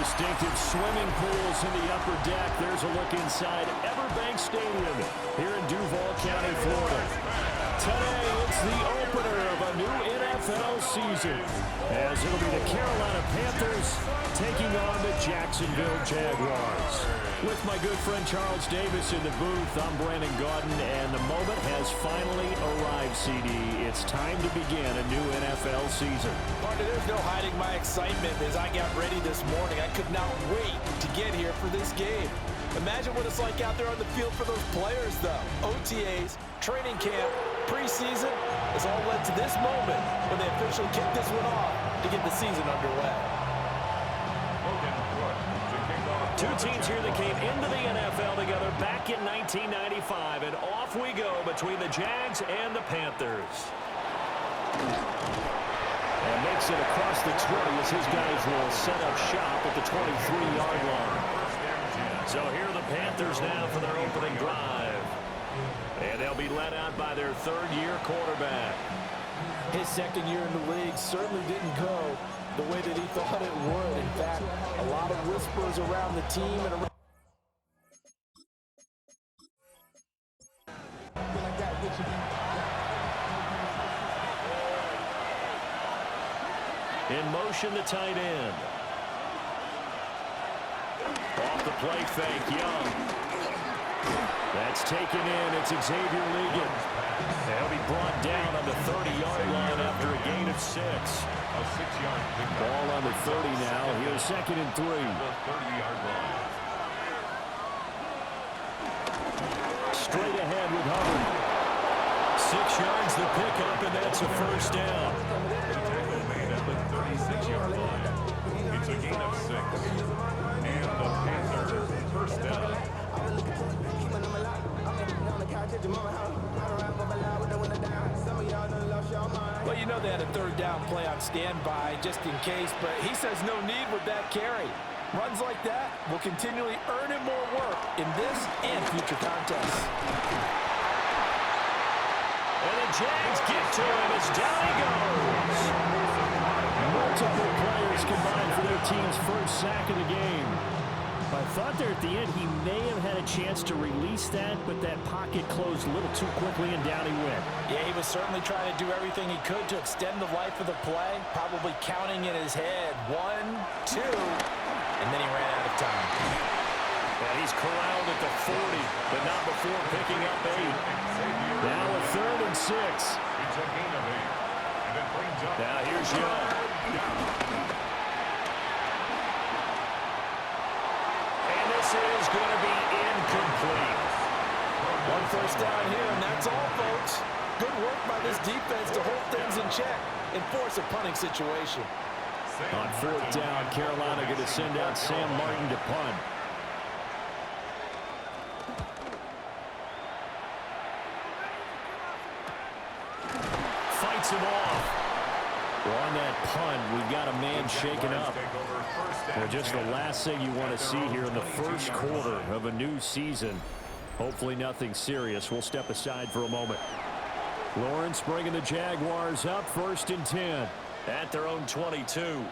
Distinctive swimming pools in the upper deck. There's a look inside Everbank Stadium here in Duval County, Florida. Today, it's the opener of a new NFL season, as it'll be the Carolina Panthers taking on the Jacksonville Jaguars. With my good friend Charles Davis in the booth, I'm Brandon Gaudin, and the moment has finally arrived, CD. It's time to begin a new NFL season. Partner, there's no hiding my excitement as I got ready this morning. I could not wait to get here for this game. Imagine what it's like out there on the field for those players, though. OTAs, training camp, preseason, has all led to this moment when they officially kick this one off to get the season underway. Two teams here that came into the NFL together back in 1995, and off we go between the Jags and the Panthers. And makes it across the 20 as his guys will set up shop at the 23-yard line. So here are the Panthers now for their opening drive. And they'll be led out by their third-year quarterback. His second year in the league certainly didn't go the way that he thought it would. In fact, a lot of whispers around the team and around. In motion, the tight end. Off the play fake, Young. That's taken in. It's Xavier Ligon. He'll be brought down on the 30-yard line after a gain of 6. A 6-yard pickup. Ball on the 30 now. Here's 2nd and 3. The 30-yard line. Straight ahead with Hubbard. 6 yards the pickup, and that's a first down. The tackle made at the 36-yard line. It's a gain of 6. And the Panthers first down. Well, you know they had a third down play on standby just in case, but he says no need with that carry. Runs like that will continually earn him more work in this and future contests. And the Jags get to him as down he goes. Multiple players combined for their team's first sack of the game. I thought there at the end he may have had a chance to release that, but that pocket closed a little too quickly and down he went. Yeah, he was certainly trying to do everything he could to extend the life of the play, probably counting in his head 1, 2, and then he ran out of time. And he's corralled at the 40, but not before picking up 8. Now a 3rd and 6. It's a gain of 8. And it brings up. Now here's Young. This is going to be incomplete. One first down here, and that's all, folks. Good work by this defense to hold things in check and force a punting situation. On 4th down, Carolina going to send out Sam Martin to punt. Fights him off. Well, on that punt, we've got a man shaken up. Well, just the last thing you want to see here in the first quarter of a new season. Hopefully nothing serious. We'll step aside for a moment. Lawrence bringing the Jaguars up 1st and 10 at their own 22. Now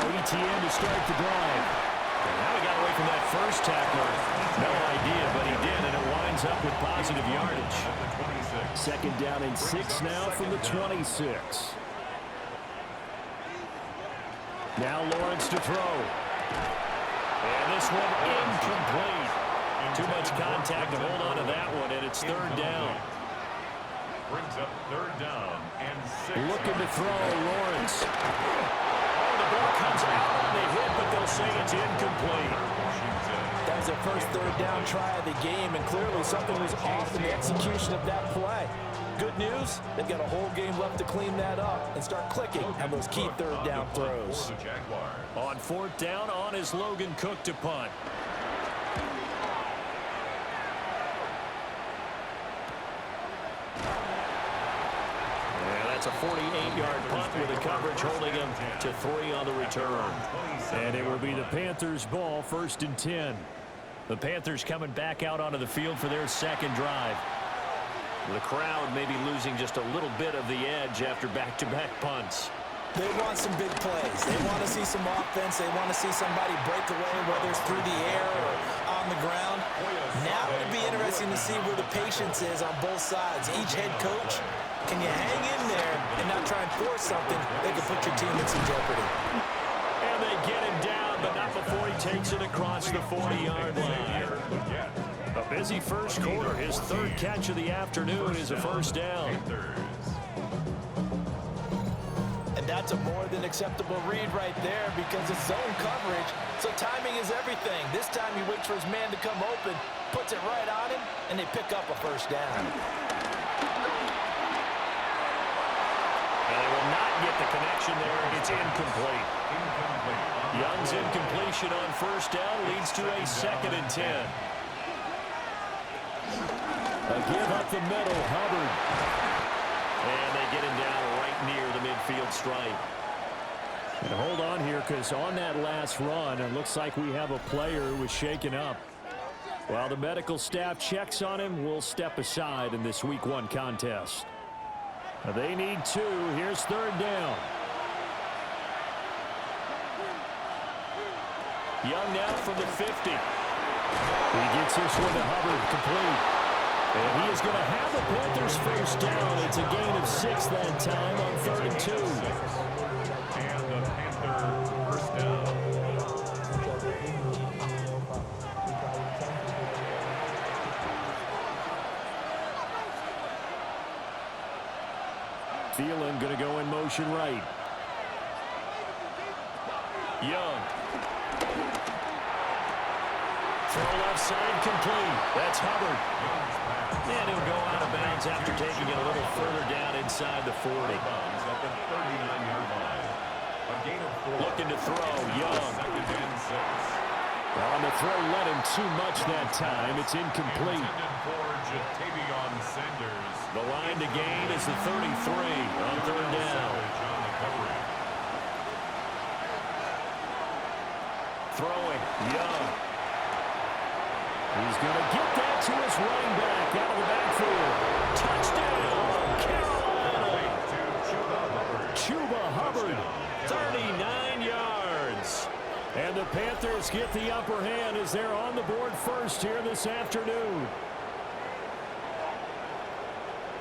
ETN to start the drive. And now he got away from that first tackler. No idea, but he did, and it winds up with positive yardage. 2nd down and 6 now from the 26. Now Lawrence to throw. And this one incomplete. Too much contact to hold on to that one, and it's 3rd down. Brings up 3rd down and 6. Looking to throw, Lawrence. Oh, the ball comes out on the hit, but they'll say it's incomplete. That was their first 3rd down try of the game, and clearly something was off in the execution of that play. Good news, they've got a whole game left to clean that up and start clicking on those key 3rd down throws. On 4th down, on is Logan Cook to punt. That's a 48-yard punt with the coverage holding him to 3 on the return. And it will be the Panthers' ball, 1st and 10. The Panthers coming back out onto the field for their second drive. The crowd may be losing just a little bit of the edge after back-to-back punts. They want some big plays. They want to see some offense. They want to see somebody break away, whether it's through the air or on the ground. Now it'd be interesting to see where the patience is on both sides. Each head coach, can you hang in there and not try and force something that could put your team in some jeopardy? And they get him down, but not before he takes it across the 40-yard line. A busy first quarter. His third catch of the afternoon is a first down. And that's a more than acceptable read right there because it's zone coverage, so timing is everything. This time he waits for his man to come open, puts it right on him, and they pick up a first down. And they will not get the connection there. It's incomplete. Young's incompletion on first down leads to a 2nd and 10. A give up the middle, Hubbard. And they get him down right near the midfield stripe. And hold on here, because on that last run, it looks like we have a player who was shaken up. While the medical staff checks on him, we'll step aside in this Week 1 contest. Now they need 2. Here's 3rd down. Young now from the 50. He gets this one to Hubbard, complete. And he is going to have the Panthers first down. It's a gain of 6 that time on 3rd and 2. And the Panther first down. Thielen going to go in motion right. Young. Throw left side, complete. That's Hubbard. And he'll go out of bounds after taking it a little further down inside the 40. At the 39-yard line. A gain of 4. Looking to throw, Young. 2nd and 6. Well, on the throw led him too much that time. It's incomplete. Intended for Jatavion Sanders. The line to gain is the 33 on 3rd down. Throwing, Young. He's going to get that to his running back out of the backfield. Touchdown, Carolina. Chuba Hubbard, 39 yards. And the Panthers get the upper hand as they're on the board first here this afternoon.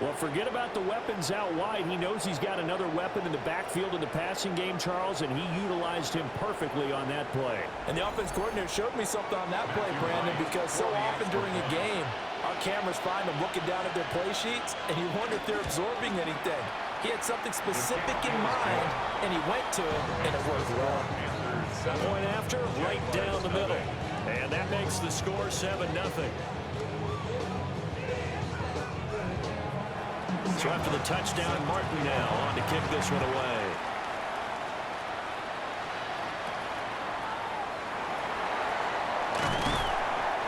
Well, forget about the weapons out wide. He knows he's got another weapon in the backfield in the passing game, Charles, and he utilized him perfectly on that play. And the offense coordinator showed me something on that play, Brandon, because so often during a game, our cameras find them looking down at their play sheets, and you wonder if they're absorbing anything. He had something specific in mind, and he went to it, and it worked well. Point after, right down the middle. And that makes the score 7-0. So after the touchdown, Martin now on to kick this one away.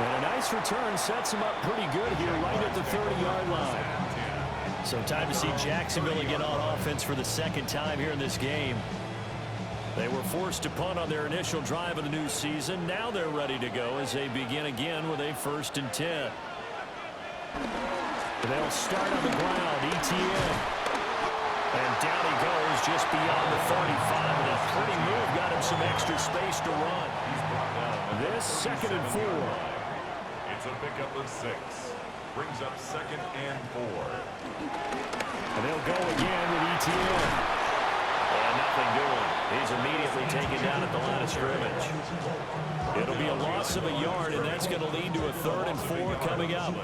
And a nice return sets him up pretty good here right at the 30-yard line. So time to see Jacksonville get on offense for the 2nd time here in this game. They were forced to punt on their initial drive of the new season. Now they're ready to go as they begin again with a 1st and 10. And they'll start on the ground, ETN. And down he goes just beyond the 35. And a pretty move got him some extra space to run. This 2nd and 4. It's a pickup of 6. Brings up 2nd and 4. And they'll go again with ETN. And nothing doing. He's immediately taken down at the line of scrimmage. It'll be a loss of a yard, and that's going to lead to a 3rd and 4 coming up.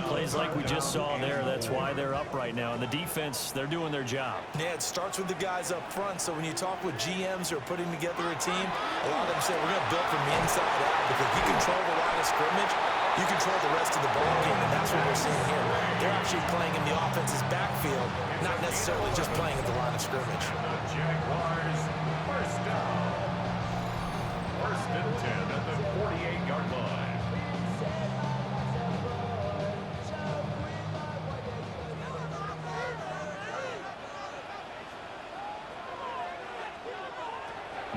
Plays like we just saw there, that's why they're up right now. And the defense, they're doing their job. Yeah, it starts with the guys up front. So when you talk with GMs who are putting together a team, a lot of them say we're going to build from the inside out. Because if you control the line of scrimmage, you control the rest of the ball game, and that's what we're seeing here. They're actually playing in the offense's backfield, not necessarily just playing at the line of scrimmage. Jaguars first down. 1st and 10 at the 48-yard line.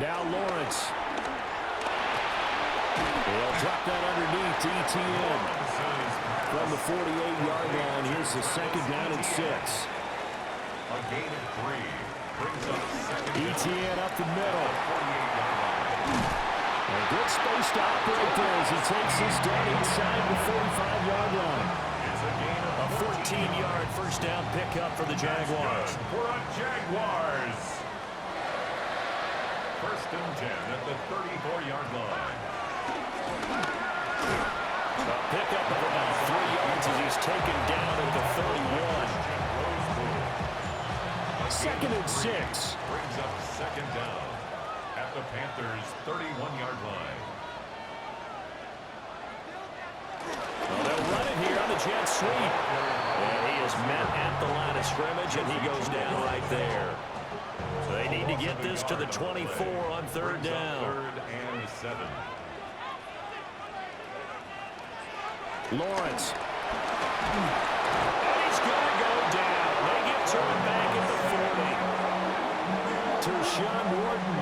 Now Lawrence. They'll drop that underneath to ETN. From the 48-yard line, here's the 2nd down and 6. A gain of 3. Brings up second down. ETN up the middle. 48-yard line. A good space to operate there as he takes this down inside the 45-yard line. It's a gain of A 14-yard first down pickup for the Jaguars. For a Jaguars. First and 10 at the 34-yard line. A pickup of about 3 yards as he's taken down at the 31. Second and 6. Brings up second down at the Panthers' 31-yard line. Well, they'll run it here on the jet sweep. And he is met at the line of scrimmage, and he goes down right there. So they need to get this to the 24 on third down. Third and 7. Lawrence. And he's going to go down. They get turned back at the 40. Tershawn Wharton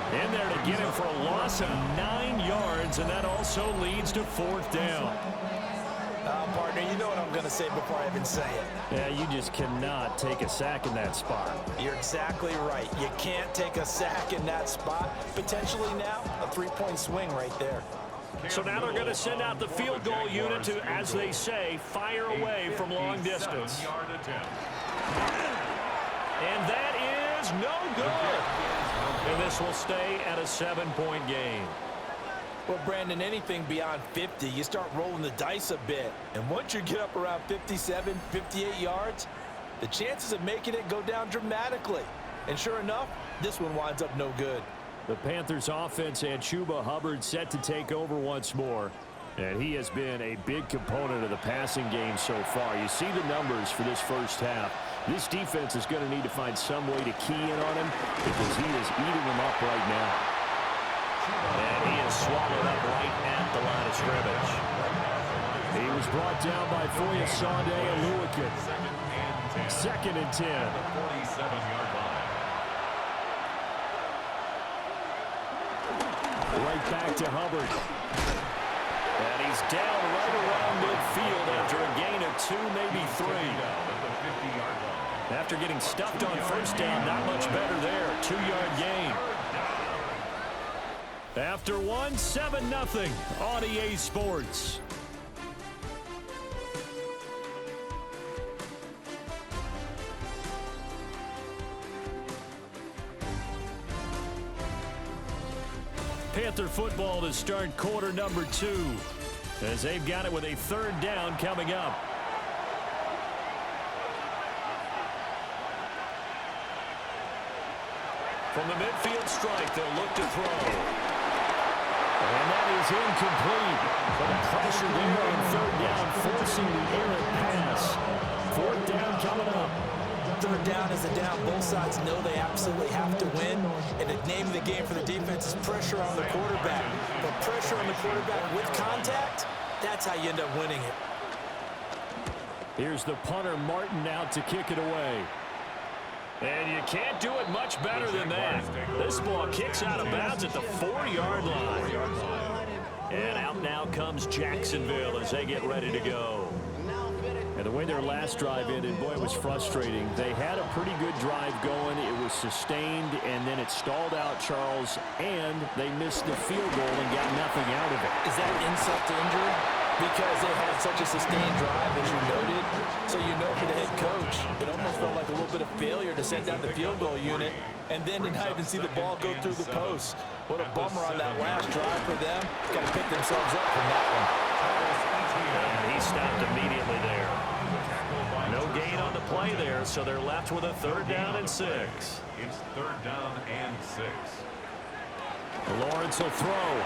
in there to get him for a loss of 9 yards, and that also leads to fourth down. Partner, you know what I'm going to say before I even say it. Yeah, you just cannot take a sack in that spot. You're exactly right. You can't take a sack in that spot. Potentially now a 3-point swing right there. So now they're going to send out the field goal unit to, as they say, fire away from long distance. And that is no good. And this will stay at a 7-point game. Well, Brandon, anything beyond 50, you start rolling the dice a bit. And once you get up around 57, 58 yards, the chances of making it go down dramatically. And sure enough, this one winds up no good. The Panthers offense and Chuba Hubbard set to take over once more. And he has been a big component of the passing game so far. You see the numbers for this first half. This defense is going to need to find some way to key in on him because he is eating them up right now. And he is swallowed up right at the line of scrimmage. He was brought down by Foya Sande and Lewican. Second and 10. 47-yard line. Right back to Hubbard. And he's down right around midfield after a gain of 2, maybe 3. After getting stuffed on first down, not much better there. 2-yard gain. After one, 7-0 on EA Sports. Panther football to start quarter number 2 as they've got it with a third down coming up. From the midfield strike, they'll look to throw. And that is incomplete. But the pressure there on third down, forcing the errant pass. Fourth down coming up. Third down is a down. Both sides know they absolutely have to win. And the name of the game for the defense is pressure on the quarterback. But pressure on the quarterback with contact, that's how you end up winning it. Here's the punter, Martin, out to kick it away. And you can't do it much better than that. This ball kicks out of bounds at the 4-yard line. And out now comes Jacksonville as they get ready to go. And the way their last drive ended, boy, it was frustrating. They had a pretty good drive going. It was sustained, and then it stalled out, Charles, and they missed the field goal and got nothing out of it. Is that insult to injury? Because they had such a sustained drive, as you noted. So you know for the head coach, it almost felt like a little bit of failure to send down the field goal unit and then to not even see the ball go through the post. What a bummer on that last drive for them. Got to pick themselves up from that one. And he stopped immediately there. No gain on the play there, so they're left with a third down and 6. It's third down and 6. Lawrence will throw.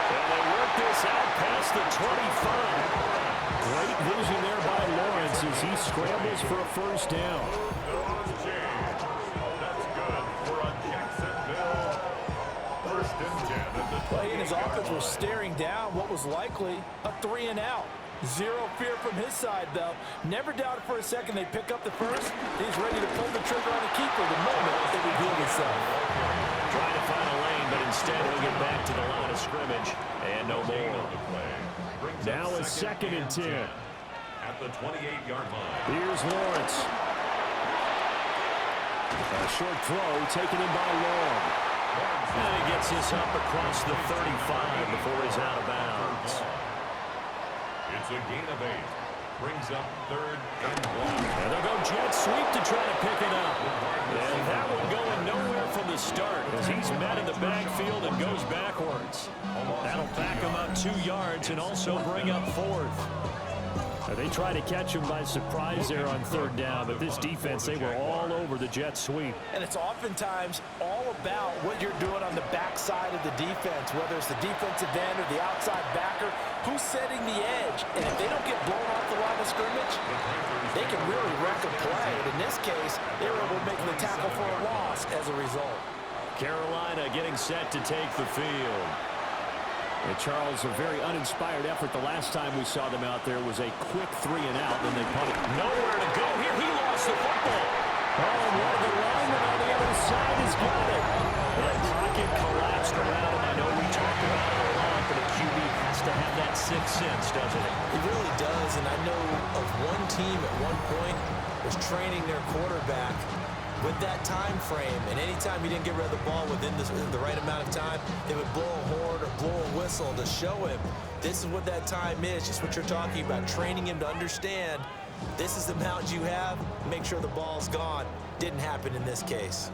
And they work this out past the 25. Great vision there by Lawrence as he scrambles for a first down. That's good for a Jacksonville first and 10 at the 20. Well, he and his offense were staring down what was likely a 3-and-out. Zero fear from his side, though. Never doubted for a second they'd pick up the first. He's ready to pull the trigger on a keeper the moment it revealed itself. Trying to find a lane, but instead he'll get back to the line of scrimmage. And no more. Now it's second and 10. At the 28-yard line. Here's Lawrence. A short throw taken in by Long. And he gets this up across the 35 before he's out of bounds. It's a gain of 8. Brings up 3rd and 1. And they'll go jet sweep to try to pick it up. And that one going nowhere from the start as he's met in the backfield and goes backwards. That'll back him up 2 yards and also bring up 4th. They try to catch him by surprise there on 3rd down, but this defense, they were all over the jet sweep. And it's oftentimes all about what you're doing on the backside of the defense, whether it's the defensive end or the outside backer, who's setting the edge. And if they don't get blown off the line of scrimmage, they can really wreck a play. And in this case, they were able to make the tackle for a loss as a result. Carolina getting set to take the field. And Charles, a very uninspired effort the last time we saw them out there was a quick 3-and-out, then they punted. Nowhere to go here. He lost the football. Oh, and one of the linemen on the other side has got it. That pocket collapsed around him. I know we talked about it a lot, but a QB has to have that sixth sense, doesn't it? He really does, and I know of one team at one point was training their quarterback with that time frame, and anytime he didn't get rid of the ball within the right amount of time, they would blow a horn or blow a whistle to show him this is what that time is, just what you're talking about, training him to understand this is the amount you have, make sure the ball's gone. Didn't happen in this case.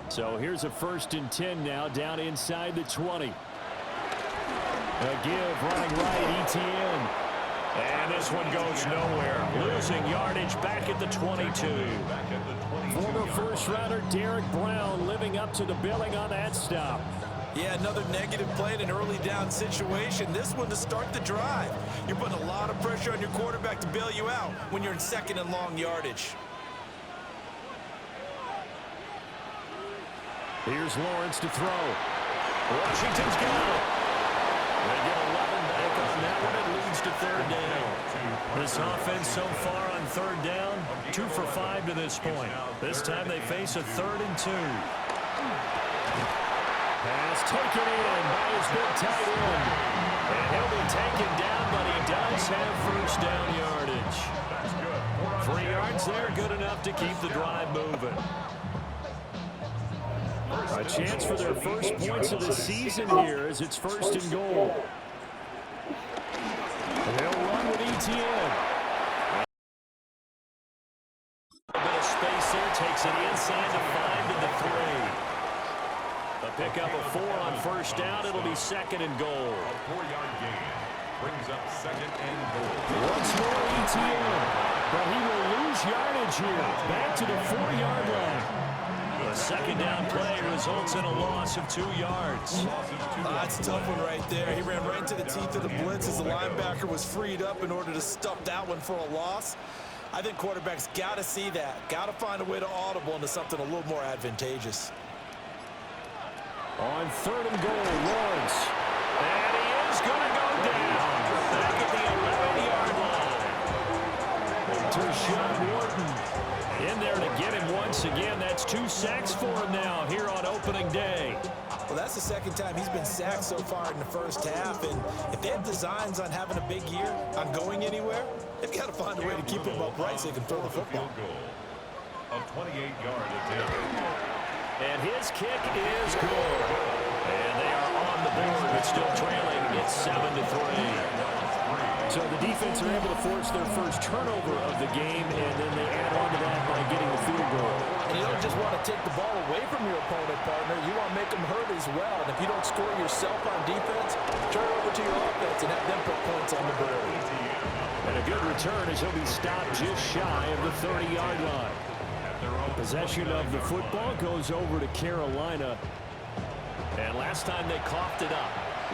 So here's a 1st and 10 now, down inside the 20. A give running right, ETN. And this one goes nowhere. Losing yardage back at the 22. Former first-rounder Derek Brown living up to the billing on that stop. Yeah, another negative play in an early down situation. This one to start the drive. You're putting a lot of pressure on your quarterback to bail you out when you're in 2nd and long yardage. Here's Lawrence to throw. Washington's got it. They get 11 back on that one. It leads to 3rd down. This offense so far on 3rd down, 2 for 5 to this point. This time they face a 3rd and 2. Pass taken in by his big tight end. And he'll be taken down, but he does have 1st down yardage. 3 yards there, good enough to keep the drive moving. A chance for their first points of the season here as it's 1st and goal. And they'll run with ETN. A bit of space there, takes it inside the 5 to the 3. A pickup of 4 on 1st down. It'll be 2nd and goal. A 4-yard gain brings up 2nd and goal. Once more ETN, but he will lose yardage here. Back to the 4-yard line. A 2nd down play results in a loss of 2 yards. That's a tough one right there. He ran right into the teeth of the blitz as the linebacker was freed up in order to stuff that one for a loss. I think quarterbacks got to see that. Got to find a way to audible into something a little more advantageous. On 3rd and goal, Lawrence. And he is going to go down. Back at the 11-yard line. Tershawn Wharton in there to get him once again. That's 2 sacks for him now here on opening day. Well, that's the 2nd time he's been sacked so far in the 1st half. And if they have designs on having a big year, on going anywhere, they've got to find a way to keep him upright so they can throw the football. A 28-yard attempt. And his kick is good. And they are on the board, but still trailing. It's 7-3. So the defense are able to force their first turnover of the game, and then they add on to that by getting the field goal. And you don't just want to take the ball away from your opponent, partner. You want to make them hurt as well. And if you don't score yourself on defense, turn it over to your offense and have them put points on the board. And a good return as he'll be stopped just shy of the 30-yard line. Possession of the football goes over to Carolina. And last time they coughed it up,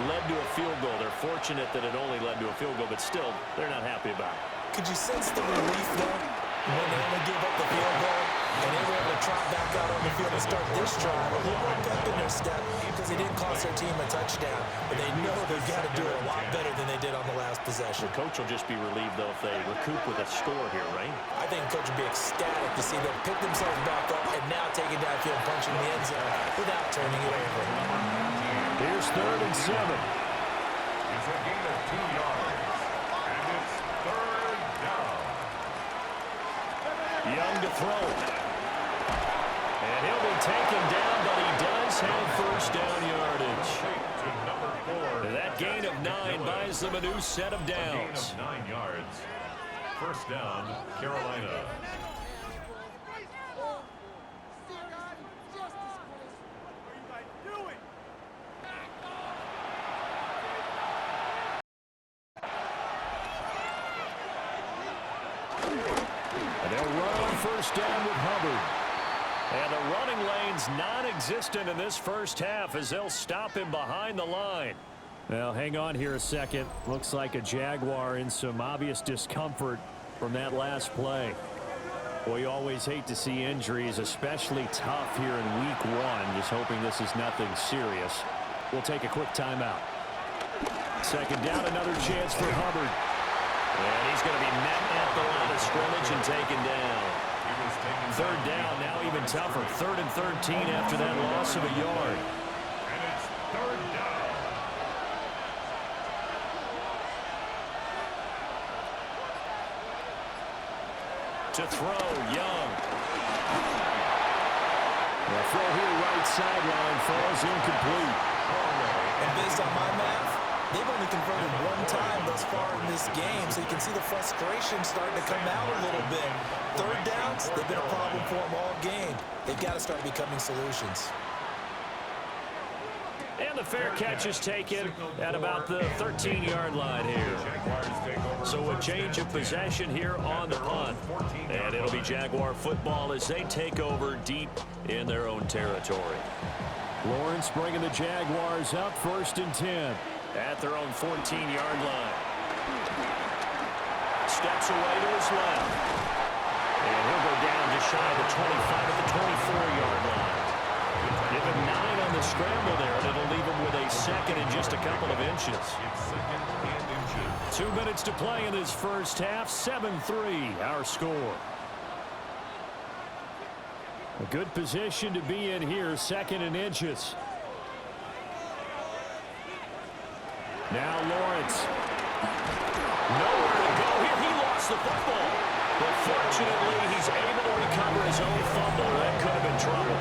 led to a field goal. They're fortunate that it only led to a field goal, but still, they're not happy about it. Could you sense the relief, though, when they only gave up the field goal and they were able to trot back out on the field and start this drive? A little more pep in their step because they didn't cost their team a touchdown, but they know they've got to do it a lot better than they did on the last possession. The coach will just be relieved, though, if they recoup with a score here, right? I think the coach will be ecstatic to see them pick themselves back up and now take it downfield, punching the end zone without turning it over. Here's 3rd and 7. It's a gain of 2 yards. And it's 3rd down. Young to throw. And he'll be taken down, but he does have first down yardage. That gain of 9 buys them a new set of downs. 9 yards. First down, Carolina. And they'll run on first down with Hubbard. And the running lane's non-existent in this first half as they'll stop him behind the line. Now, hang on here a second. Looks like a Jaguar in some obvious discomfort from that last play. Well, you always hate to see injuries, especially tough here in week 1. Just hoping this is nothing serious. We'll take a quick timeout. Second down, another chance for Hubbard. And he's going to be met at the line of scrimmage and taken down. Third down, now even tougher. 3rd and 13 after that loss of a yard. And it's third down. To throw, Young. The throw here right sideline falls incomplete. And based on my math, they've only converted 1 time thus far in this game, so you can see the frustration starting to come out a little bit. Third downs, they've been a problem for them all game. They've got to start becoming solutions. And the fair catch is taken at about the 13-yard line here. So a change of possession here on the punt. And it'll be Jaguar football as they take over deep in their own territory. Lawrence bringing the Jaguars up 1st and 10 at their own 14-yard line. Steps away to his left. And he'll go down just shy of the 25 at the 24-yard line. Give him 9 on the scramble there, and it'll leave him with a second and just a couple of inches. It's second and inches. 2 minutes to play in this first half. 7-3 our score. A good position to be in here. 2nd and inches. Now Lawrence. Nowhere to go here. He lost the football. But fortunately, he's able to recover his own fumble. That could have been trouble.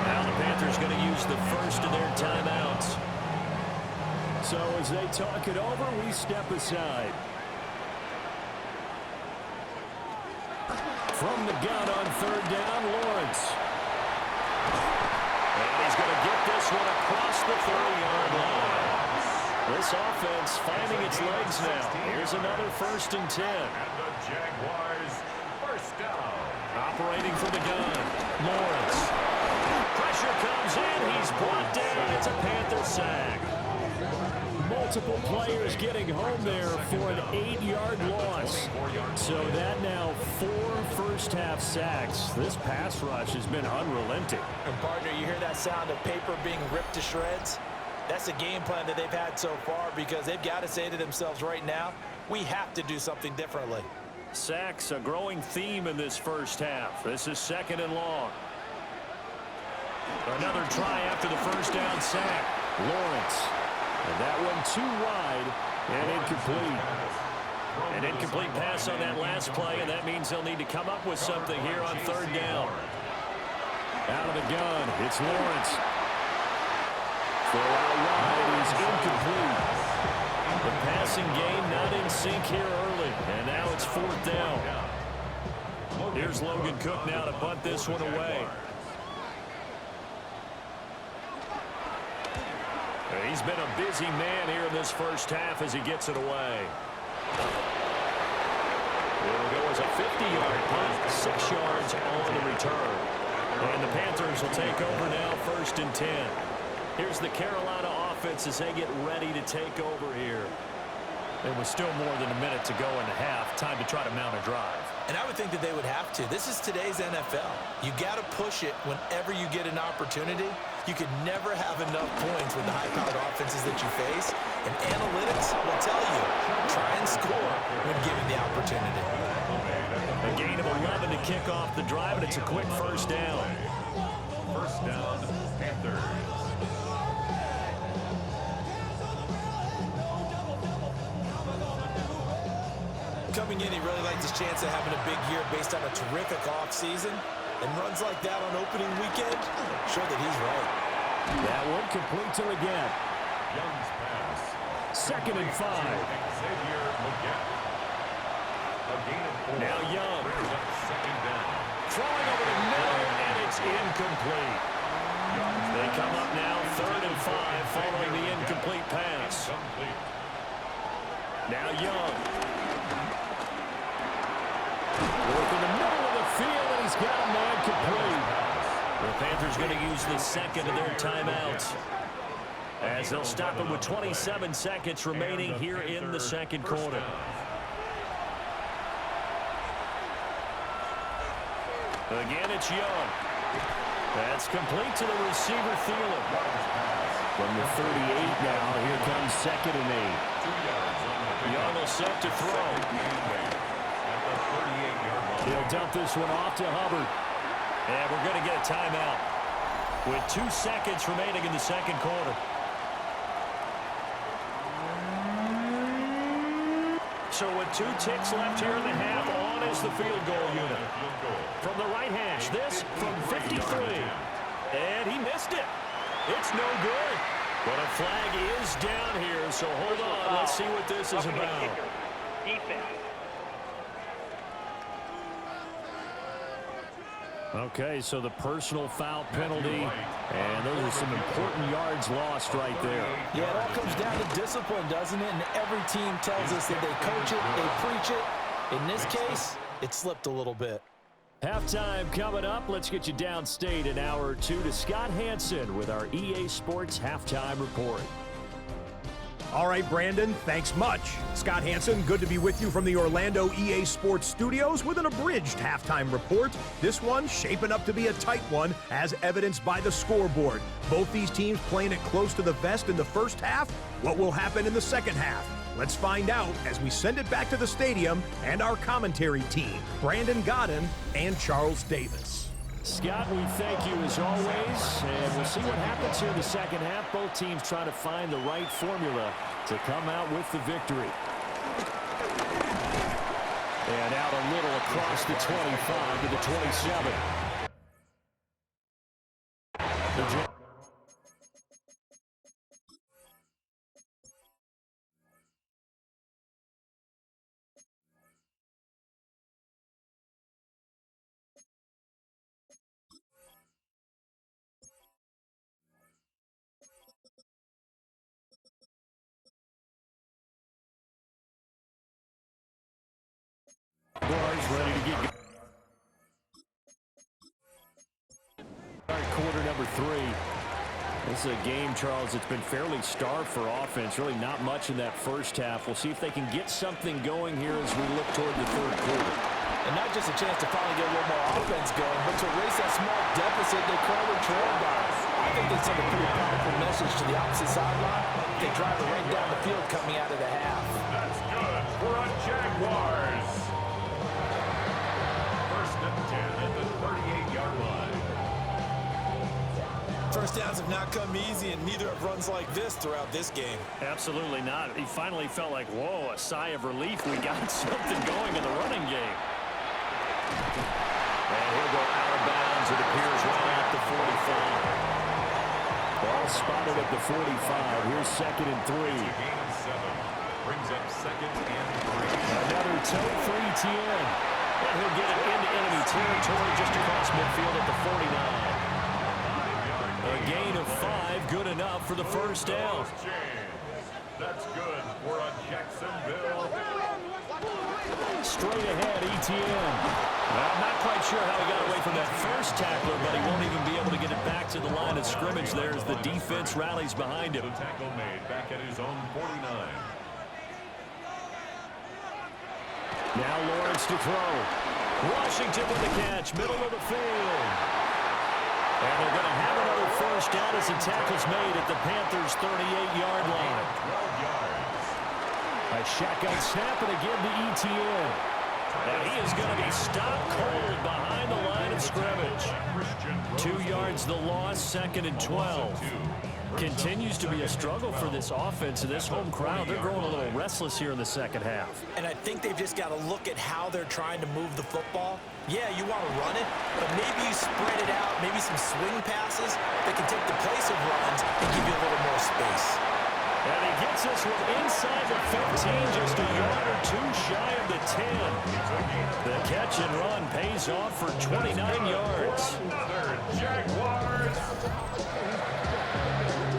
Now the Panthers going to use the first of their timeouts. So as they talk it over, we step aside. From the gun on 3rd down, Lawrence. And he's going to get this one across the 30-yard line. This offense finding its legs now. Here's another 1st and 10. And the Jaguars first down. Operating from the gun, Lawrence. Pressure comes in. He's brought down. It's a Panther sack. Multiple players getting home there for an 8-yard loss. So that now 4 first-half sacks. This pass rush has been unrelenting. And partner, you hear that sound of paper being ripped to shreds? That's the game plan that they've had so far because they've got to say to themselves right now, we have to do something differently. Sacks, a growing theme in this first half. This is 2nd and long. Another try after the first down sack. Lawrence. And that one too wide and incomplete. An incomplete pass on that last play, and that means they'll need to come up with something here on 3rd down. Out of the gun, it's Lawrence. Throw out wide is incomplete. The passing game not in sync here early, and now it's 4th down. Here's Logan Cook now to punt this one away. He's been a busy man here in this first half as he gets it away. It'll go as a 50-yard punt, 6 yards on the return. And the Panthers will take over now 1st and 10. Here's the Carolina offense as they get ready to take over here. And with still more than a minute to go in the half, time to try to mount a drive. And I would think that they would have to. This is today's NFL. You got to push it whenever you get an opportunity. You could never have enough points with the high-powered offenses that you face. And analytics will tell you, try and score when given the opportunity. A gain of 11 to kick off the drive, and it's a quick first down. First down, Panthers. Coming in, he really liked his chance of having a big year based on a terrific offseason. And runs like that on opening weekend show that he's right. That one complete to again. Young's pass. 2nd and 5. Xavier Legette. A gain of 4. Now Young. Brings up 2nd down. Throwing over the middle, and it's incomplete. They come up now 3rd and 5 following the incomplete pass. Now Young. Work in the middle of the field, and he's got a man complete. The Panthers going to use the second of their timeouts, as they'll stop him with 27 seconds remaining here in the second quarter. Again, it's Young. That's complete to the receiver, Thielen. From the 38 now, here comes 2nd and 8. Young will set to throw. He'll dump this one off to Hubbard. And we're going to get a timeout with 2 seconds remaining in the second quarter. So with 2 ticks left here in the half, on is the field goal unit. From the right hash, this from 53. And he missed it. It's no good. But a flag is down here, so hold on. Let's see what this is about. Okay, so the personal foul penalty, and those are some important yards lost right there. Yeah, it all comes down to discipline, doesn't it? And every team tells us that they coach it, they preach it. In this case, it slipped a little bit. Halftime coming up. Let's get you downstate an hour or two to Scott Hansen with our EA Sports Halftime Report. All right, Brandon, thanks much. Scott Hansen, good to be with you from the Orlando EA Sports Studios with an abridged halftime report. This one shaping up to be a tight one, as evidenced by the scoreboard. Both these teams playing it close to the vest in the first half. What will happen in the second half? Let's find out as we send it back to the stadium and our commentary team, Brandon Godden and Charles Davis. Scott, we thank you as always, and we'll see what happens here in the second half. Both teams trying to find the right formula to come out with the victory. And out a little across the 25 to the 27. Jaguars ready to get going. Quarter number 3. This is a game, Charles, it's been fairly starved for offense. Really not much in that first half. We'll see if they can get something going here as we look toward the third quarter. And not just a chance to finally get a little more offense going, but to erase that small deficit they currently trailed by. I think they send a pretty powerful message to the opposite sideline. They drive it right down the field coming out of the half. That's good for a Jaguars. First and 10 at the 38-yard line. First downs have not come easy, and neither have runs like this throughout this game. Absolutely not. He finally felt like, whoa, a sigh of relief. We got something going in the running game. And he'll go out of bounds. It appears right at the 45. Ball spotted at the 45. Here's 2nd and 3. Gain of 7. Brings up 2nd and 3. Another toe for Etienne. And he'll get it into enemy territory just across midfield at the 49. A gain of 5, good enough for the first down. That's good for a Jacksonville. Straight ahead, Etienne. Well, I'm not quite sure how he got away from that first tackler, but he won't even be able to get it back to the line of scrimmage there as the defense rallies behind him. The tackle made back at his own 49. Now Lawrence to throw. Washington with the catch, middle of the field. And they're going to have another first down as the tackle's made at the Panthers' 38-yard line. 12 yards. A shotgun snap and again to Etienne. And he is going to be stopped cold behind the line of scrimmage. 2 yards the loss, 2nd and 12. Continues to be a struggle for this offense and this home crowd. They're growing a little restless here in the second half. And I think they've just got to look at how they're trying to move the football. Yeah, you want to run it, but maybe you spread it out, maybe some swing passes that can take the place of runs and give you a little more space. And he gets this one inside the 15, just a yard or two shy of the 10. The catch and run pays off for 29 yards. Jaguars.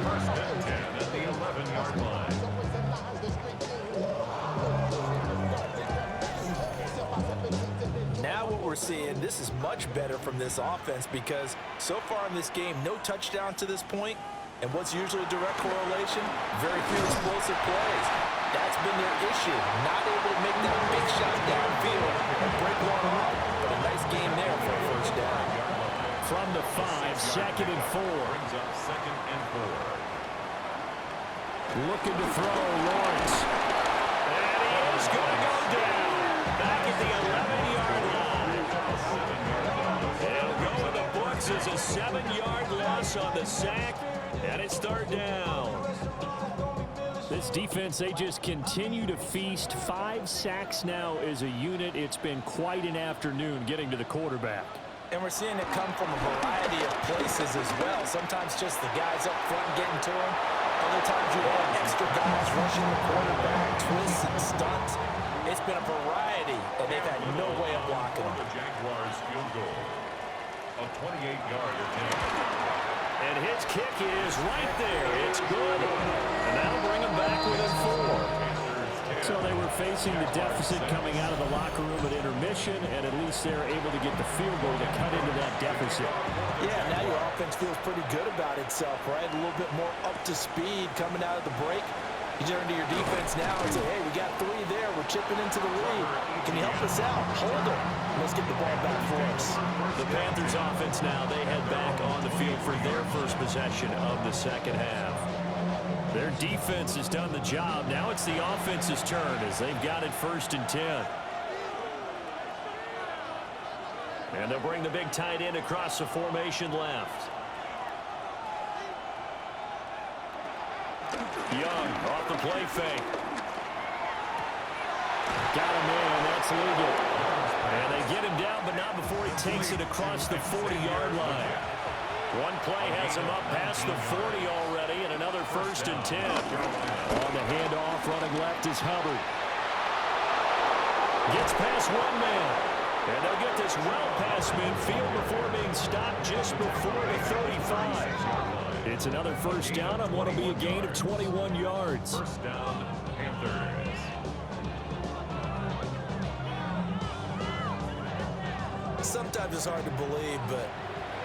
First and 10 at the 11-yard line. Now what we're seeing, this is much better from this offense because so far in this game, no touchdown to this point. And what's usually a direct correlation? Very few explosive plays. That's been their issue. Not able to make that big shot downfield and break one off. But a nice game there for a first down. From the 5, 2nd and 4. Brings up 2nd and 4. Looking to throw, Lawrence. And he is going to go down. Back at the 11-yard line. He'll go in the books as a 7-yard loss on the sack. And it's 3rd down. This defense, they just continue to feast. 5 sacks now as a unit. It's been quite an afternoon getting to the quarterback. And we're seeing it come from a variety of places as well. Sometimes just the guys up front getting to him. Other times you have extra guys rushing the quarterback, twists and stunts. It's been a variety, and they've had no way of blocking them. The Jaguars field goal. A 28-yard attempt. And his kick is right there. It's good. And that'll bring him back within 4. So they were facing the deficit coming out of the locker room at intermission, and at least they're able to get the field goal to cut into that deficit. Yeah, now your offense feels pretty good about itself, right? A little bit more up to speed coming out of the break. You turn to your defense now and say, hey, we got 3 there. We're chipping into the lead. Can you help us out? Hold it. Let's get the ball back for us. The Panthers offense now, they head back on the field for their first possession of the second half. Their defense has done the job. Now it's the offense's turn as they've got it 1st and 10. And they'll bring the big tight end across the formation left. Young off the play fake. Got him in. That's legal. And they get him down, but not before he takes it across the 40-yard line. One play has him up past the 40 already, and another 1st and 10. On the handoff, running left is Hubbard. Gets past one man. And they'll get this well past midfield before being stopped just before the 35. It's another 1st down on what will be a gain of 21 yards. 1st down, Panthers. Sometimes it's hard to believe, but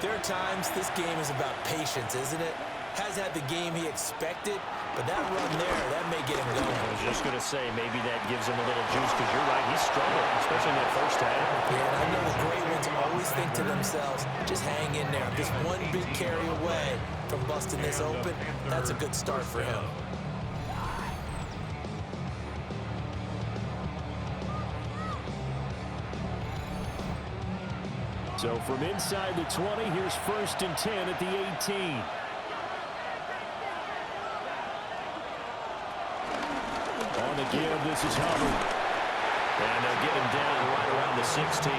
there are times this game is about patience, isn't it? Has had the game he expected, but that run there, that may get him going. I was just going to say, maybe that gives him a little juice, because you're right, he's struggling, especially in that first half. Yeah, and I know the great ones always think to themselves, just hang in there. Just one big carry away from busting this open. That's a good start for him. So from inside the 20, here's 1st and 10 at the 18. On the give, this is Hubbard. And they'll get him down right around the 16.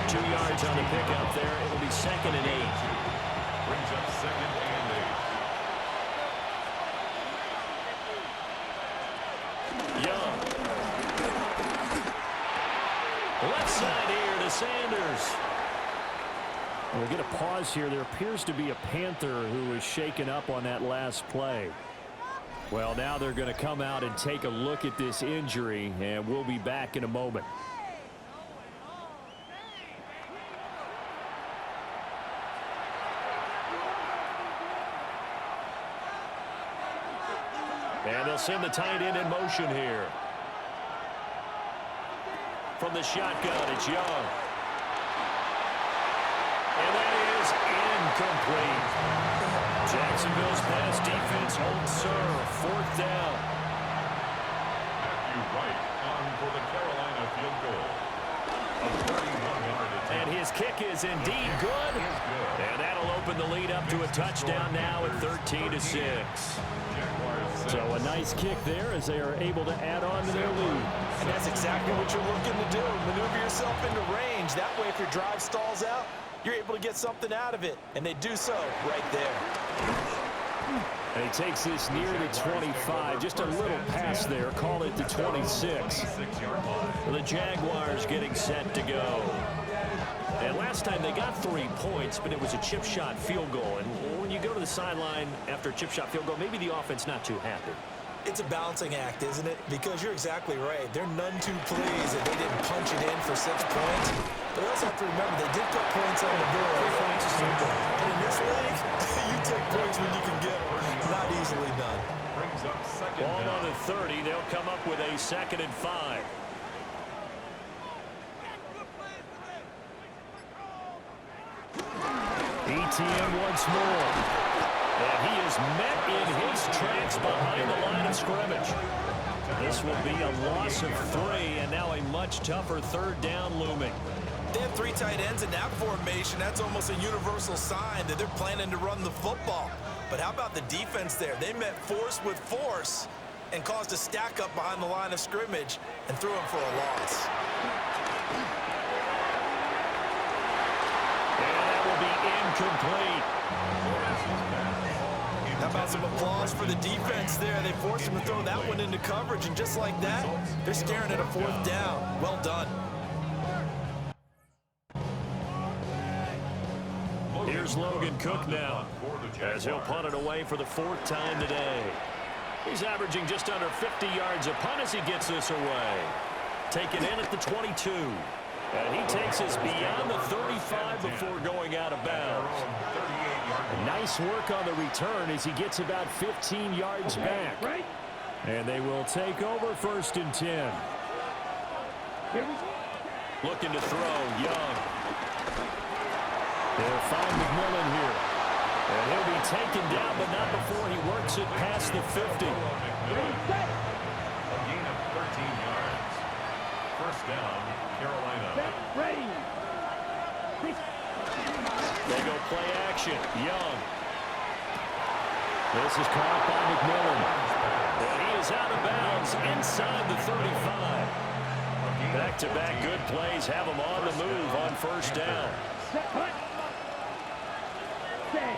2 yards on the pickup there. It'll be 2nd and 8. Brings up 2nd and 8. Young. Left side here to Sanders. We'll get a pause here. There appears to be a Panther who was shaken up on that last play. Well, now they're going to come out and take a look at this injury, and we'll be back in a moment. And they'll send the tight end in motion here. From the shotgun, it's Young. And that is incomplete. Jacksonville's pass defense holds serve. 4th down. Matthew Wright on for the Carolina field goal. A 31-yard attempt. And his kick is indeed good. And that'll open open the lead up to a touchdown now at 13-6. So a nice kick there as they are able to add on to their lead. And that's exactly what you're looking to do. Maneuver yourself into range. That way, if your drive stalls out, you're able to get something out of it. And they do so right there. And he takes this near the 25. Just a little pass there. Call it the 26. The Jaguars getting set to go. And last time they got 3 points, but it was a chip shot field goal. And when you go to the sideline after a chip shot field goal, maybe the offense not too happy. It's a balancing act, isn't it? Because you're exactly right. They're none too pleased that they didn't punch it in for 6 points. But we also have to remember they did put points on the board. And in this league, you take points when you can get them. Not easily done. Ball on the 30. They'll come up with a 2nd and 5. ETN once more. And he is met in his tracks behind the line of scrimmage. This will be a loss of 3, and now a much tougher 3rd down looming. They have 3 tight ends in that formation. That's almost a universal sign that they're planning to run the football. But how about the defense there? They met force with force and caused a stack up behind the line of scrimmage and threw him for a loss. Incomplete. How about some applause for the defense there? They forced him to throw that one into coverage, and just like that, they're staring at a 4th down. Well done. Here's Logan Cook now, as he'll punt it away for the 4th time today. He's averaging just under 50 yards a punt as he gets this away. Taken in at the 22. And he takes us beyond the 35 before going out of bounds. Nice work on the return as he gets about 15 yards back. And they will take over 1st and 10. Looking to throw, Young. They'll find McMillan here. And he'll be taken down, but not before he works it past the 50. A gain of 13 yards. 1st down, Carolina. They go play action. Young. This is caught by McMillan. And he is out of bounds inside the 35. Back-to-back good plays have him on the move on 1st down.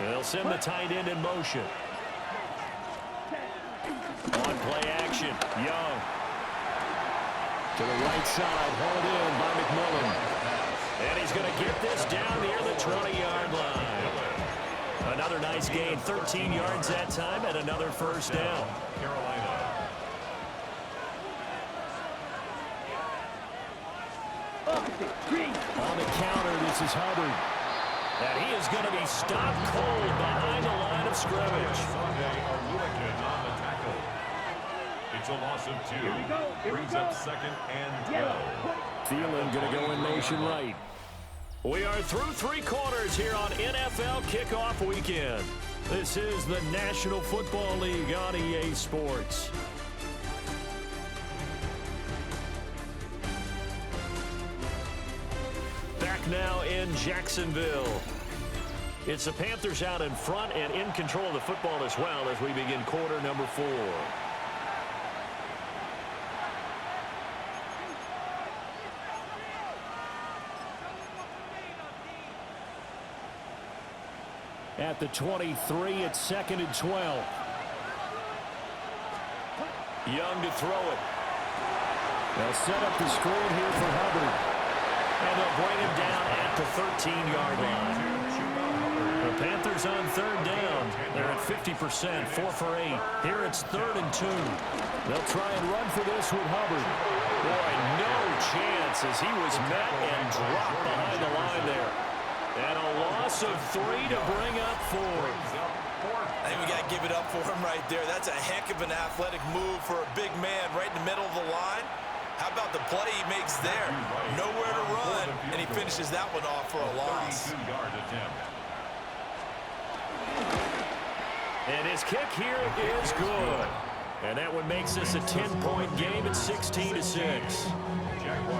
They'll send the tight end in motion. On play action, Young. To the right side, hauled in by McMillan. And he's going to get this down near the 20-yard line. Another nice gain, 13 yards that time, and another 1st down. On the counter, this is Hubbard. And he is going to be stopped cold behind the line of scrimmage. It's a loss of 2. Brings up 2nd and 12. Thielen going to go in motion right. We are through 3 quarters here on NFL Kickoff Weekend. This is the National Football League on EA Sports. Back now in Jacksonville. It's the Panthers out in front and in control of the football as well as we begin quarter number 4. At the 23, it's 2nd and 12. Young to throw it. They'll set up the screen here for Hubbard. And they'll bring him down at the 13-yard line. The Panthers on 3rd down. They're at 50%, 4 for 8. Here it's 3rd and 2. They'll try and run for this with Hubbard. Boy, no chance as he was met and dropped behind the line there. And a loss of 3 to bring up 4. I think we got to give it up for him right there. That's a heck of an athletic move for a big man right in the middle of the line. How about the play he makes there? Nowhere to run, and he finishes that one off for a loss. And his kick here is good. And that one makes this a 10-point game at 16-6.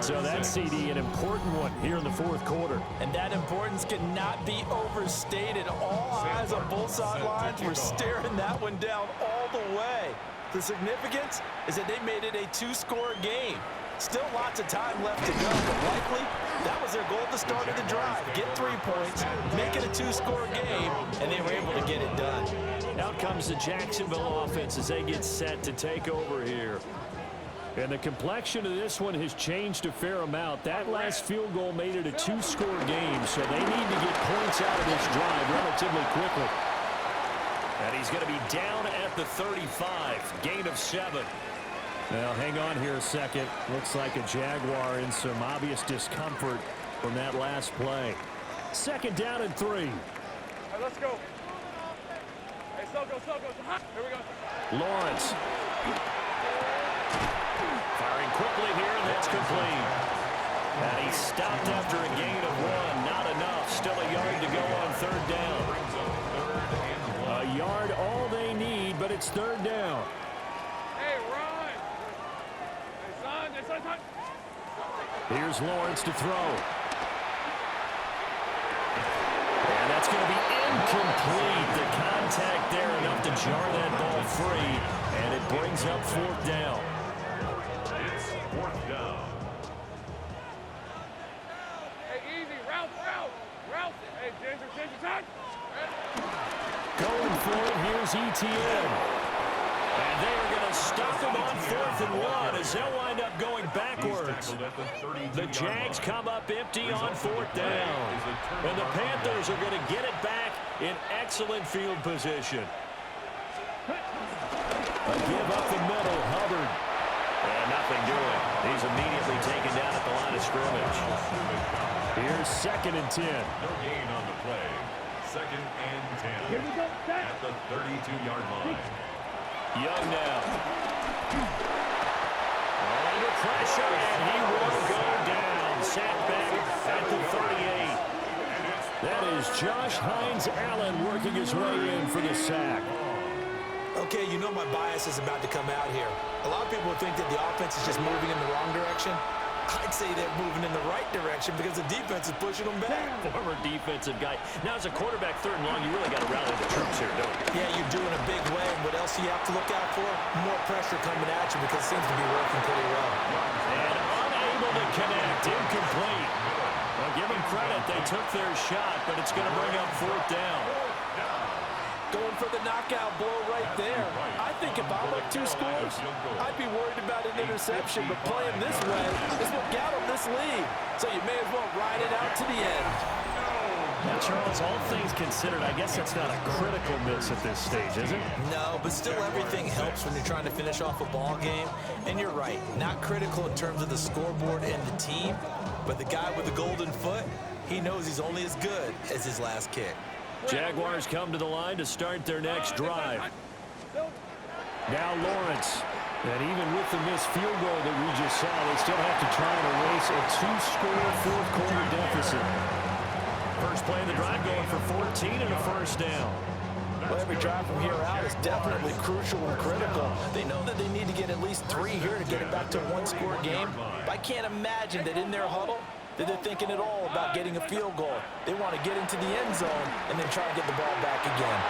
So that CD, an important one here in the fourth quarter. And that importance cannot be overstated. All eyes on both sidelines were staring that one down all the way. The significance is that they made it a two-score game. Still lots of time left to go, but likely that was their goal at the start of the drive. Get 3 points, make it a two-score game, and they were able to get it done. Out comes the Jacksonville offense as they get set to take over here. And the complexion of this one has changed a fair amount. That last field goal made it a two-score game, so they need to get points out of this drive relatively quickly. And he's going to be down at the 35, gain of 7. Now, hang on here a second. Looks like a Jaguar in some obvious discomfort from that last play. Second down and 3. All right, let's go. Hey, so go. Here we go. Lawrence. Firing quickly here, and that's complete. And he stopped after a gain of 1. Not enough. Still a yard to go on third down. A yard all they need, but it's third down. Hey, Ron. Hey, son. Here's Lawrence to throw. And that's going to be incomplete. The contact there enough to jar that ball free, and it brings up fourth down. It's fourth down. Hey, easy. Route. Hey, Ginger, son. Going for it, here's ETN. And they are going to stop him on 4th and 1 as they'll wind up going backwards. The Jags come up empty on 4th down. And the Panthers are going to get it back in excellent field position. A give up the middle, Hubbard. And nothing doing. He's immediately taken down at the line of scrimmage. Here's 2nd and 10. No gain on the play. 2nd and 10. At the 32-yard line. Young now. Under pressure, and he will go down. Sacked back at the 38. That is Josh Hines Allen working his way in for the sack. Okay, you know my bias is about to come out here. A lot of people think that the offense is just moving in the wrong direction. I'd say they're moving in the right direction because the defense is pushing them back. Former defensive guy. Now, as a quarterback, 3rd and long, you really got to rally the troops here, don't you? Yeah, you're doing a big way. And what else do you have to look out for? More pressure coming at you because it seems to be working pretty well. And unable to connect. Incomplete. Well, give them credit. They took their shot, but it's going to bring up 4th down. Going for the knockout blow right there. I think if I'm up 2 scores, I'd be worried about an interception, but playing this way is what got them this lead. So you may as well ride it out to the end. Now, Charles, all things considered, I guess that's not a critical miss at this stage, is it? No, but still everything helps when you're trying to finish off a ball game. And you're right, not critical in terms of the scoreboard and the team, but the guy with the golden foot, he knows he's only as good as his last kick. Jaguars come to the line to start their next drive. Now Lawrence. And even with the missed field goal that we just saw, they still have to try and erase a 2-score fourth quarter deficit. First play of the drive going for 14 and a first down. Well, every drive from here out is definitely crucial and critical. They know that they need to get at least 3 here to get it back to a 1-score game. But I can't imagine that in their huddle that they're thinking at all about getting a field goal. They want to get into the end zone and then try to get the ball back again.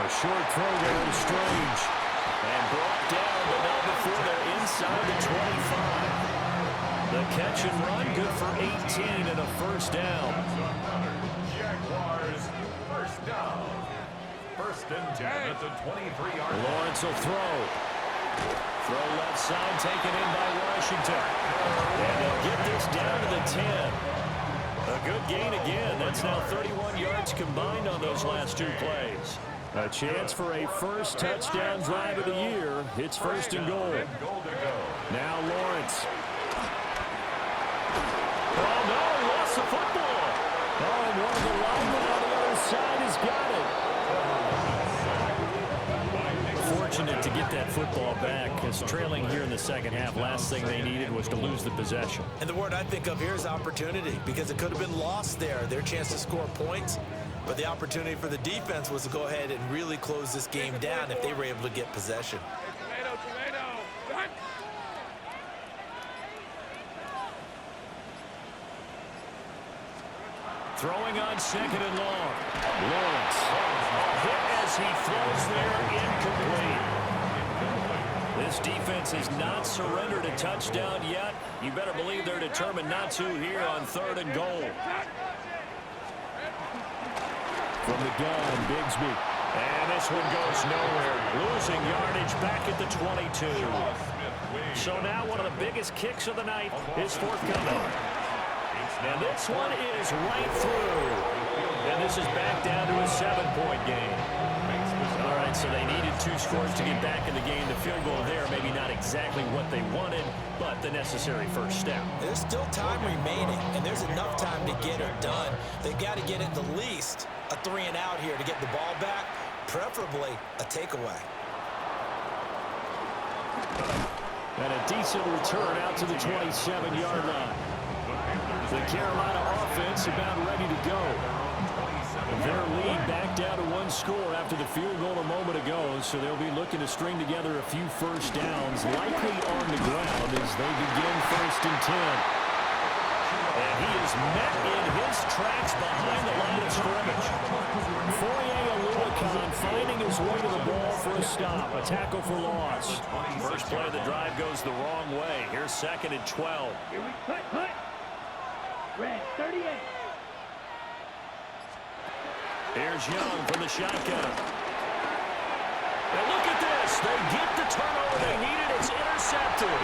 A short throw there to Strange. And brought down, but not before they're inside the 25. The catch and run, good for 18 and a first down. Jaguars, first down. 1st and 10 at the 23-yard line. Lawrence will throw. Throw left side, taken in by Washington. And they'll get this down to the 10. A good gain again. That's now 31 yards combined on those last 2 plays. A chance for a first touchdown drive of the year. It's 1st and goal. Now Lawrence. Oh, no, he lost the football. Oh, and one of the linemen on the other side has got it. Fortunate to get that football back, because trailing here in the second half, last thing they needed was to lose the possession. And the word I think of here is opportunity, because it could have been lost there, their chance to score points. But the opportunity for the defense was to go ahead and really close this game down if they were able to get possession. Throwing on second and long. Lawrence. Hit as he throws there, incomplete. This defense has not surrendered a touchdown yet. You better believe they're determined not to here on 3rd and goal. From the gun, Bigsby. And this one goes nowhere. Losing yardage back at the 22. So now one of the biggest kicks of the night is forthcoming. And this one is right through. And this is back down to a 7-point game. All right, so they needed 2 scores to get back in the game. The field goal there, maybe not exactly what they wanted, but the necessary first step. There's still time remaining, and there's enough time to get it done. They've got to get at the least a 3 and out here to get the ball back, preferably a takeaway. And a decent return out to the 27-yard line. The Carolina offense about ready to go. Their lead back down to 1 score after the field goal a moment ago, so they'll be looking to string together a few first downs, likely on the ground as they begin 1st and 10. And he is met in his tracks behind the line of scrimmage. Foye finding his way to the ball for a stop, a tackle for loss. First play of the drive goes the wrong way. Here's 2nd and 12. Here we cut. Red 38. Here's Young from the shotgun. And look at this. They get the turnover they needed. It's intercepted.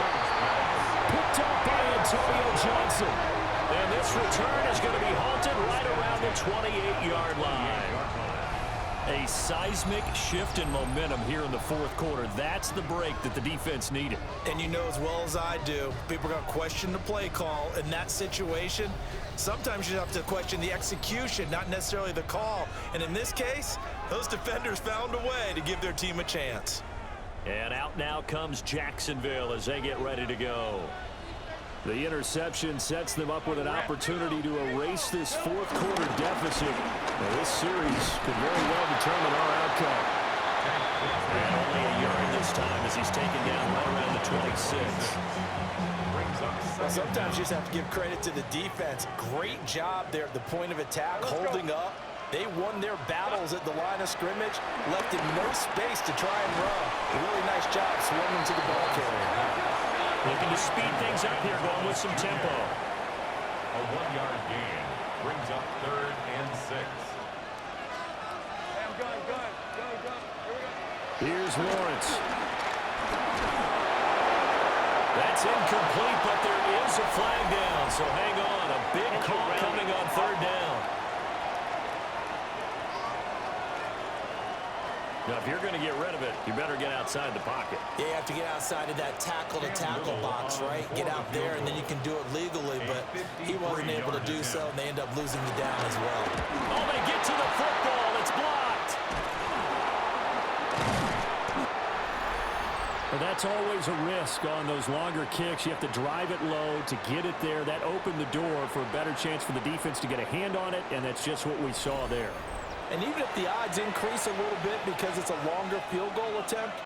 Picked up by Antonio Johnson. And this return is going to be halted right around the 28-yard line. A seismic shift in momentum here in the 4th quarter. That's the break that the defense needed. And you know as well as I do, people are going to question the play call in that situation. Sometimes you have to question the execution, not necessarily the call. And in this case, those defenders found a way to give their team a chance. And out now comes Jacksonville as they get ready to go. The interception sets them up with an opportunity to erase this 4th quarter deficit. Now, this series could very well determine our outcome. And only a yard this time as he's taken down right around the 26. Well, sometimes you just have to give credit to the defense. Great job there at the point of attack, holding up. They won their battles at the line of scrimmage, left in no space to try and run. A really nice job swinging to the ball carrier. Looking to speed things up here, going with some tempo. A 1-yard gain brings up 3rd and 6. Hey, I'm going. Here we go. Here's Lawrence. That's incomplete, but there is a flag down, so hang on. A big call coming on 3rd down. Now, if you're going to get rid of it, you better get outside the pocket. Yeah, you have to get outside of that tackle-to-tackle box, right? Get out there, and then you can do it legally, but he wasn't able to do so, and they end up losing the down as well. Oh, they get to the football. It's blocked. Well, that's always a risk on those longer kicks. You have to drive it low to get it there. That opened the door for a better chance for the defense to get a hand on it, and that's just what we saw there. And even if the odds increase a little bit because it's a longer field goal attempt,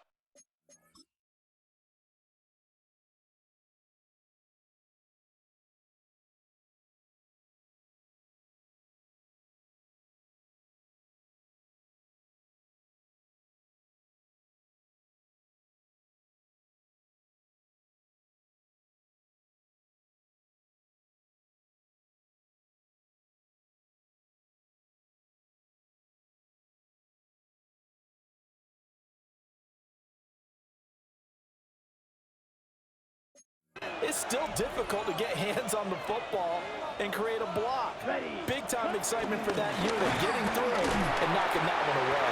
it's still difficult to get hands on the football and create a block. Big-time excitement for that unit, getting through and knocking that one away.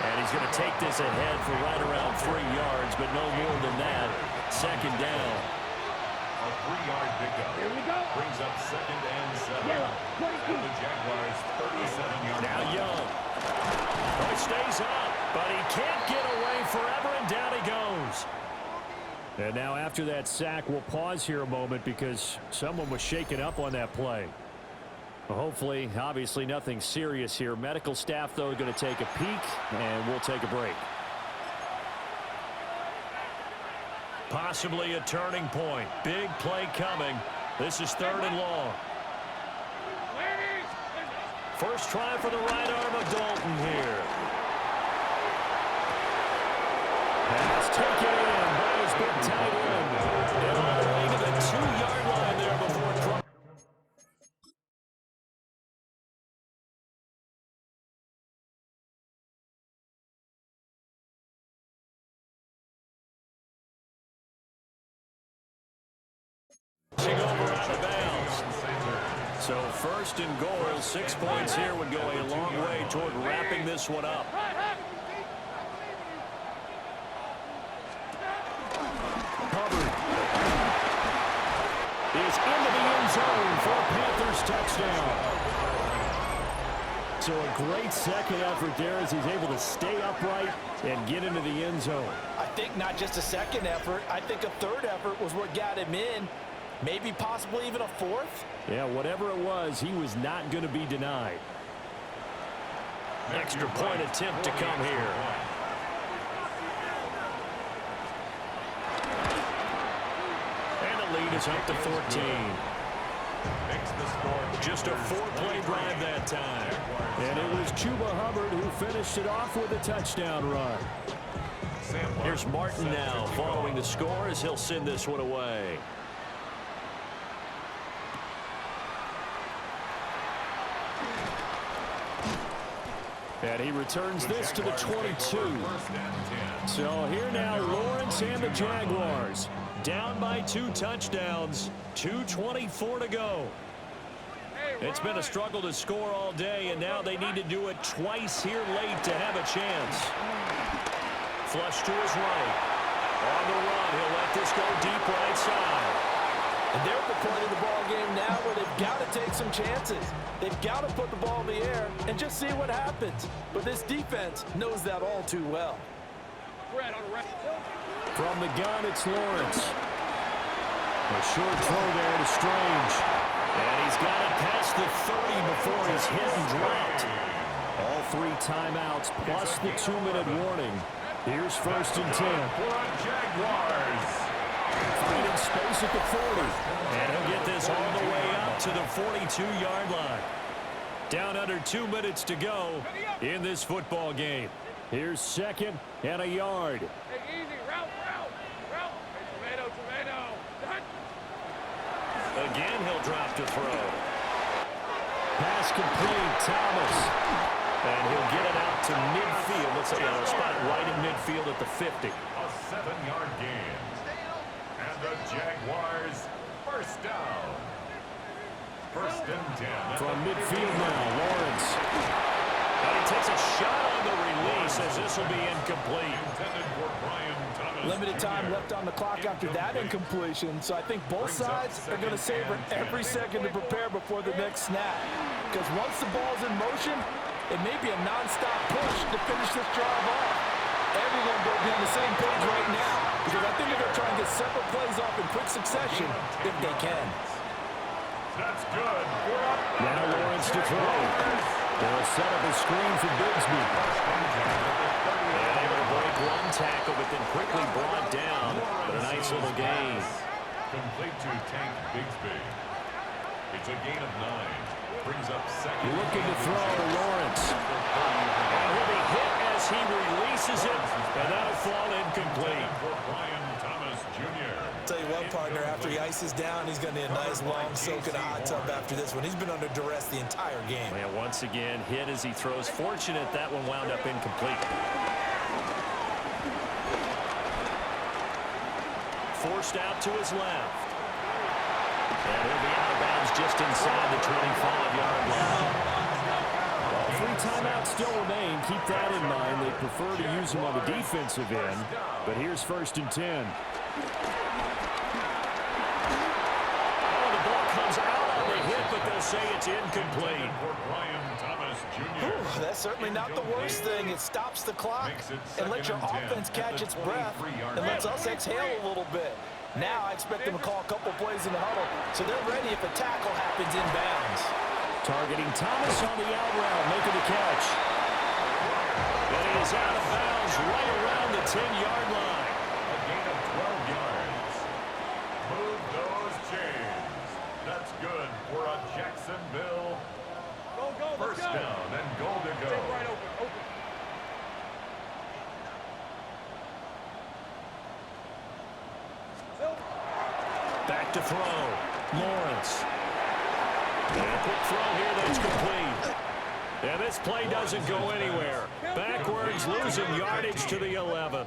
And he's going to take this ahead for right around 3 yards, but no more than that. 2nd down. A 3-yard pickup. Here we go. Brings up 2nd and 7. Yellow, 22. The Jaguars 37-yard Now line. Young. Oh, he stays up, but he can't get away forever, and down he goes. And now after that sack, we'll pause here a moment because someone was shaken up on that play. Well, hopefully, obviously nothing serious here. Medical staff, though, going to take a peek, and we'll take a break. Possibly a turning point. Big play coming. This is 3rd and long. Ladies and First try for the right arm of Dalton here. Pass taken in by his big tight end. And all the way to the 2-yard line there before crossing. Over out of bounds. So first and goal, 6 points here would go a long way toward wrapping this one up. Hubbard is into the end zone for a Panthers touchdown. So a great second effort there as he's able to stay upright and get into the end zone. I think not just a second effort. I think a third effort was what got him in. Maybe possibly even a fourth. Yeah, whatever it was, he was not going to be denied. Extra point attempt to come here. And the lead is up to 14. Just a 4-play drive that time. And it was Chuba Hubbard who finished it off with a touchdown run. Here's Martin now following the score as he'll send this one away. And he returns this to the 22. So here now, Lawrence and the Jaguars down by 2 touchdowns, 2:24 to go. It's been a struggle to score all day, and now they need to do it twice here late to have a chance. Flush to his right. On the run, he'll let this go deep right side. And they're at the point of the ball game now where they've got to take some chances. They've got to put the ball in the air and just see what happens. But this defense knows that all too well. From the gun, it's Lawrence. A short throw there to Strange. And he's got it past the 30 before he's hit and dropped. All 3 timeouts plus the 2-minute warning. Here's first and 10. For Jaguars. Finding space at the 40. And he'll get this all the way up to the 42-yard line. Down under 2 minutes to go in this football game. Here's second and a yard. Hey, easy. Route. Hey, tomato. Again, he'll drop to throw. Pass complete, Thomas. And he'll get it out to midfield. Let's say a spot right in midfield at the 50. A 7-yard gain. And the Jaguars first down. First and 10. From midfield now, Lawrence. And he takes a shot on the release as this will be incomplete. Intended for Brian Thomas Limited time Jr. left on the clock after that incompletion, so I think both sides are going to savor every second to prepare before the next snap. Because once the ball's in motion, it may be a non-stop push to finish this drive off. Everyone will be on the same page right now, because I think they're going to try and get several plays off in quick succession if they can. That's good. Now Lawrence to throw. They'll set up a screen for Bigsby. And able to break one tackle, but then quickly brought down. But a nice little gain. Complete to Tank Bigsby. It's a gain of 9. Brings up second. Looking to throw Lawrence. And he'll be hit as he releases it. And that'll fall incomplete. For Brian Thomas Jr. Tell you what, partner, after he ices down, he's going to need a nice long soak in a hot tub after this one. He's been under duress the entire game. And once again, hit as he throws. Fortunate that one wound up incomplete. Forced out to his left. And he'll be out of bounds just inside the 25-yard line. 3 timeouts still remain. Keep that in mind. They prefer to use him on the defensive end. But here's first and 10. But they'll say it's incomplete. For Brian Thomas Jr. That's certainly not the worst thing. It stops the clock and lets your offense catch its breath and lets us exhale a little bit. Now I expect them to call a couple plays in the huddle so they're ready if a tackle happens in bounds. Targeting Thomas on the out route, making the catch. And he is out of bounds right around the 10-yard line. A gain of 12 yards. Move those chains. That's good for a Jacksonville First down and goal to go. Right open. Back to throw. Lawrence. And a quick throw here that's complete. And this play doesn't go anywhere. Backwards, losing yardage to the 11.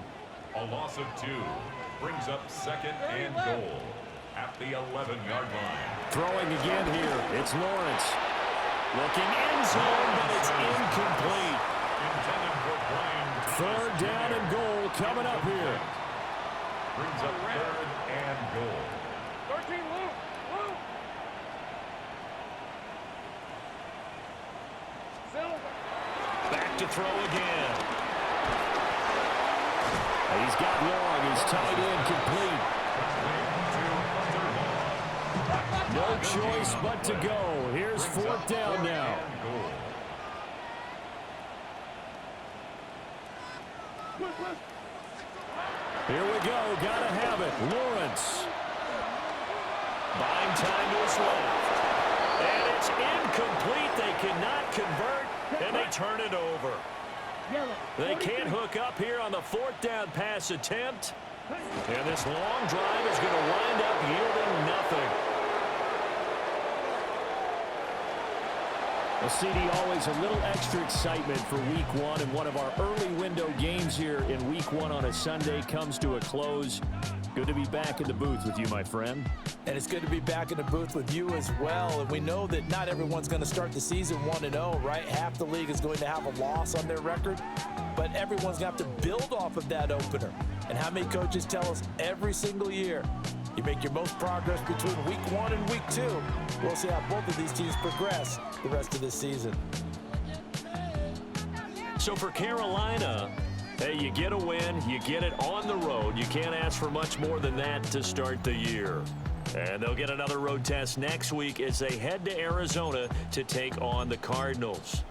A loss of 2 brings up second and goal at the 11-yard line. Throwing again here. It's Lawrence. Looking end zone, but it's incomplete. Intended for Brian. Third down and goal coming up here. Brings up third and goal. 13, Luke. Silver. Back to throw again. He's got long. He's tight end complete. No choice but to go. Here's fourth down now. Here we go. Gotta have it. Lawrence. Buying time to his left. And it's incomplete. They cannot convert, and they turn it over. They can't hook up here on the fourth down pass attempt. And this long drive is going to wind up yielding nothing. Well, CD, always a little extra excitement for week one, and one of our early window games here in week one on a Sunday comes to a close. Good to be back in the booth with you, my friend. And it's good to be back in the booth with you as well. And we know that not everyone's going to start the season 1-0, right? Half the league is going to have a loss on their record. But everyone's going to have to build off of that opener. And how many coaches tell us every single year, you make your most progress between week 1 and week 2. We'll see how both of these teams progress the rest of this season. So for Carolina, hey, you get a win, you get it on the road. You can't ask for much more than that to start the year. And they'll get another road test next week as they head to Arizona to take on the Cardinals.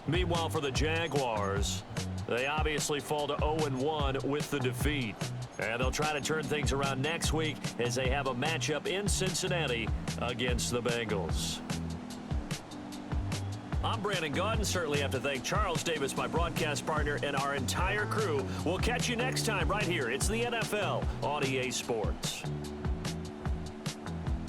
Meanwhile, for the Jaguars, they obviously fall to 0-1 with the defeat. And they'll try to turn things around next week as they have a matchup in Cincinnati against the Bengals. I'm Brandon Gaudin. Certainly have to thank Charles Davis, my broadcast partner, and our entire crew. We'll catch you next time right here. It's the NFL on EA Sports.